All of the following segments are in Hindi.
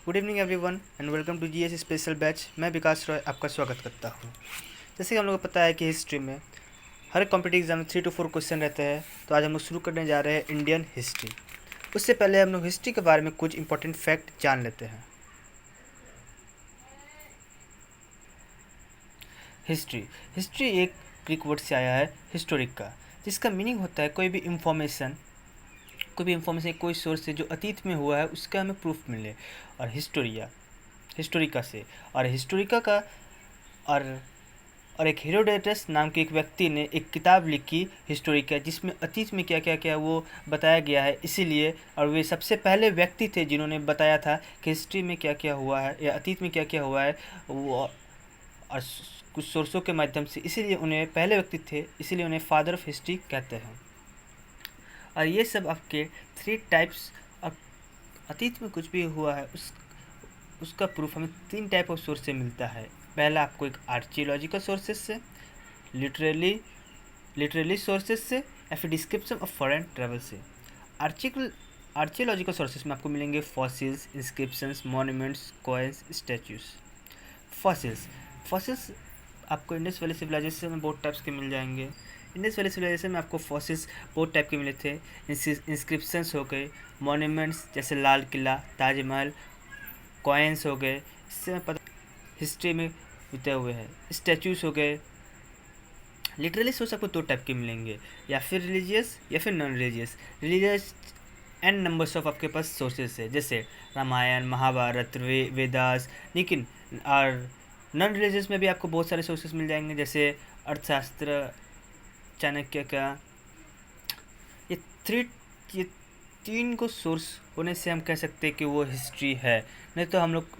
Good evening everyone and welcome to GS special batch. मैं विकास रॉय आपका स्वागत करता हूँ। जैसे कि हम लोग को पता है कि हिस्ट्री में हर कॉम्पिटिटिव एग्जाम में 3 to 4 क्वेश्चन रहते हैं, तो आज हम लोग शुरू करने जा रहे हैं इंडियन हिस्ट्री। उससे पहले हम लोग हिस्ट्री के बारे में कुछ इंपॉर्टेंट फैक्ट जान लेते हैं। हिस्ट्री हिस्ट्री एक ग्रीक वर्ड से आया है हिस्टोरिक का, जिसका मीनिंग होता है कोई भी इंफॉर्मेशन कोई सोर्स से जो अतीत में हुआ है उसका हमें प्रूफ मिले। और हिस्टोरिका से और हिस्टोरिका का और एक हेरोडोटस नाम के एक व्यक्ति ने एक किताब लिखी हिस्टोरिका, जिसमें अतीत में क्या क्या क्या वो बताया गया है। इसीलिए और वे सबसे पहले व्यक्ति थे जिन्होंने बताया था कि हिस्ट्री में क्या क्या हुआ है या अतीत में क्या क्या हुआ है, वो और कुछ सोर्सों के माध्यम से, इसीलिए उन्हें पहले व्यक्ति थे, इसीलिए उन्हें फादर ऑफ हिस्ट्री कहते हैं। और ये सब आपके 3 टाइप्स, अतीत में कुछ भी हुआ है उसका प्रूफ हमें 3 टाइप ऑफ सोर्स से मिलता है। पहला आपको एक आर्कियोलॉजिकल सोर्सेज से, लिटरली सोर्सेज से, या फिर डिस्क्रिप्शन ऑफ फॉरेन ट्रेवल से। आर्कियोलॉजिकल सोर्सेज में आपको मिलेंगे fossils, inscriptions, monuments, coins, statues. Fossils आपको इंडस वैली सिविलाइजेशन में बहुत टाइप्स के मिल जाएंगे। इंडस वैली सिविलाइजेशन में आपको फॉसिल्स बहुत टाइप के मिले थे। इंस्क्रिप्शंस हो गए, मॉन्यूमेंट्स जैसे लाल किला, ताजमहल, कॉइन्स हो गए, इससे हमें पता हिस्ट्री में बीते हुए हैं। स्टैचूज हो गए। लिटरली सोर्स आपको 2 टाइप के मिलेंगे, या फिर रिलीजियस या फिर non religious. Religious and numbers of आपके पास सोर्सेस है, जैसे रामायण, महाभारत, वेदास। लेकिन और नॉन रिलीजियस में भी आपको बहुत सारे सोर्सेस मिल जाएंगे, जैसे अर्थशास्त्र, चाणक्य का। ये 3 को सोर्स होने से हम कह सकते हैं कि वो हिस्ट्री है, नहीं तो हम लोग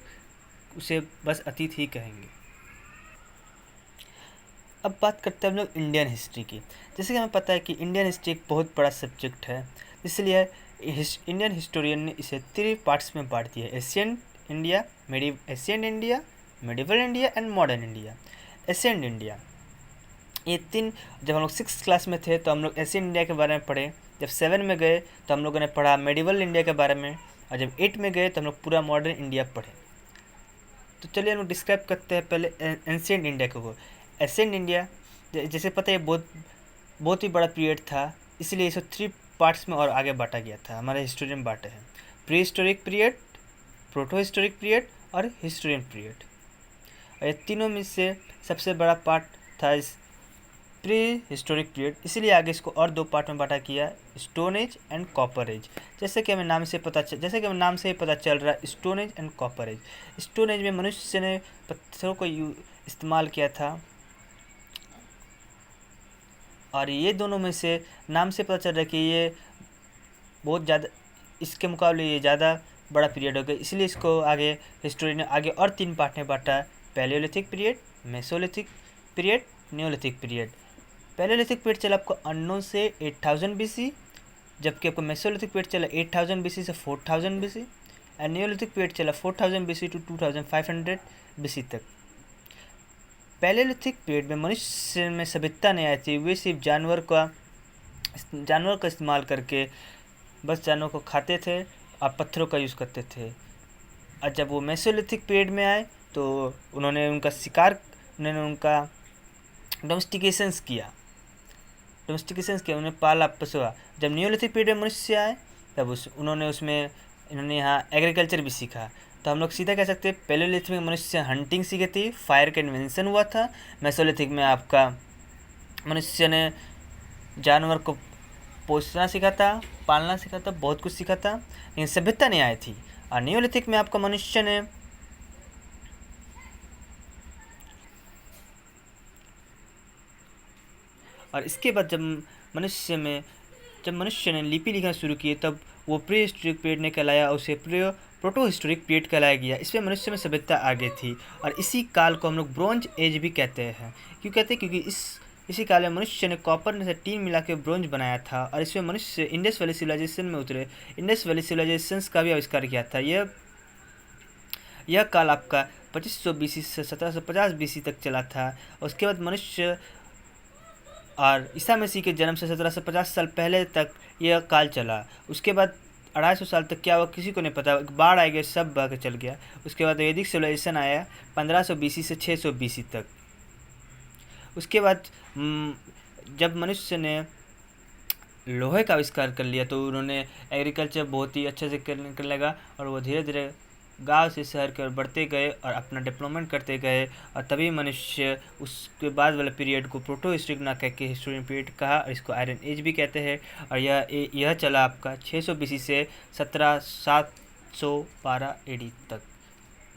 उसे बस अतीत ही कहेंगे। अब बात करते हैं हम लोग इंडियन हिस्ट्री की। जैसे कि हमें पता है कि इंडियन हिस्ट्री एक बहुत बड़ा सब्जेक्ट है, इसलिए इंडियन हिस्टोरियन ने इसे 3 पार्ट्स में बांट दिया है: Asian India, medieval India and modern India. Asian India, ये 3, जब हम लोग 6th क्लास में थे तो हम लोग एशियन इंडिया के बारे में पढ़े। जब 7 में गए तो हम लोगों ने पढ़ा मेडिवल इंडिया के बारे में, और जब 8 में गए तो हम लोग पूरा मॉडर्न इंडिया पढ़े। तो चलिए हम लोग डिस्क्राइब करते हैं पहले एंशिएंट इंडिया को। एंशिएंट इंडिया जैसे पता है बहुत ही बड़ा पीरियड था, इसलिए इसे 3 पार्ट्स में और आगे बांटा गया था। हमारे हिस्टोरियन बांटे हैं: pre historic period, proto historic period और हिस्टोरियन पीरियड। और ये तीनों में से सबसे बड़ा पार्ट था इस प्री हिस्टोरिक पीरियड, इसीलिए आगे इसको और 2 पार्ट में बांटा किया: stone age and copper age. जैसे कि हमें नाम से ही पता चल रहा है, stone age and copper age. Stone age में मनुष्य ने पत्थरों को इस्तेमाल किया था, और ये दोनों में से नाम से पता चल रहा है कि ये बहुत ज़्यादा, इसके मुकाबले ये ज़्यादा बड़ा पीरियड हो गया, इसलिए इसको आगे हिस्टोरी ने आगे और 3 पार्ट में बांटा: Palaeolithic period, Mesolithic period, Neolithic period. Palaeolithic period चला आपको अननोन से 8000 BC, जबकि आपको मेसोलिथिक पीरियड चला 8000 BC से 4000 BC, एंड नियोलिथिक पीरियड चला 4000 BC टू 2500 BC तक। पैलियोलिथिक पीरियड में मनुष्य में सभ्यता नहीं आई थी, वे सिर्फ जानवर का इस्तेमाल करके बस जानवर को खाते थे और पत्थरों का यूज़ करते थे। और जब वो मेसोलिथिक पीरियड में आए तो उन्होंने उनका डोमेस्टिकेशंस किया, उन्होंने पाला पोसा। जब नियोलिथिक पीरियड में मनुष्य आए तब इन्होंने यहाँ एग्रीकल्चर भी सीखा। तो हम लोग सीधा कह सकते हैं पैलियोलिथिक में मनुष्य हंटिंग सीखी थी, फायर का इन्वेंशन हुआ था। मेसोलिथिक में आपका मनुष्य ने जानवर को पोसना सीखा था, पालना सीखा था, बहुत कुछ सीखा था, लेकिन सभ्यता नहीं आई थी। और नियोलिथिक में आपका मनुष्य ने और इसके बाद जब मनुष्य ने लिपि लिखना शुरू किए तब वो प्री हिस्टोरिक पीरियड ने कहलाया, और उसे प्रोटो हिस्टोरिक पीरियड कहलाया गया। इसमें मनुष्य में सभ्यता आ गई थी, और इसी काल को हम लोग ब्रोंज एज भी कहते हैं। क्योंकि इसी काल में मनुष्य ने कॉपर से टीन मिला के ब्रोंज बनाया था, और इसमें मनुष्य इंडस वैली सिविलाइजेशन में उतरे, इंडस वैली सिविलाइजेशन का भी आविष्कार किया था। यह काल आपका 2500 BC से 1750 BC तक चला था। उसके बाद मनुष्य और ईसा मसीह के जन्म से 1750 साल पहले तक यह काल चला। उसके बाद 250 साल तक क्या हुआ किसी को नहीं पता, बाढ़ आ गया, सब बह के चल गया। उसके बाद वैदिक सिविलाइजेशन आया 1500 BC से 600 BC तक। उसके बाद जब मनुष्य ने लोहे का आविष्कार कर लिया तो उन्होंने एग्रीकल्चर बहुत ही अच्छे से करने लगा, और वो धीरे धीरे गांव से शहर की ओर बढ़ते गए और अपना डेवलपमेंट करते गए। और तभी मनुष्य उसके बाद वाले पीरियड को प्रोटो हिस्टोरिक ना कह के हिस्टोरियन पीरियड कहा, और इसको आयरन एज भी कहते हैं। और यह चला आपका 600 BC से 712 AD तक,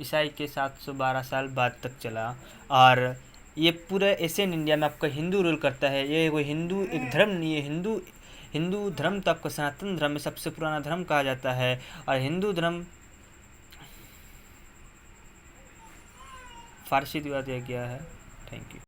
ईसाई के 712 साल बाद तक चला। और ये पूरे एशियन इंडिया में आपका हिंदू रूल करता है। ये कोई हिंदू एक धर्म नहीं है, हिंदू धर्म तो आपका सनातन धर्म में सबसे पुराना धर्म कहा जाता है। और हिंदू धर्म फारसी दिया गया है। Thank you.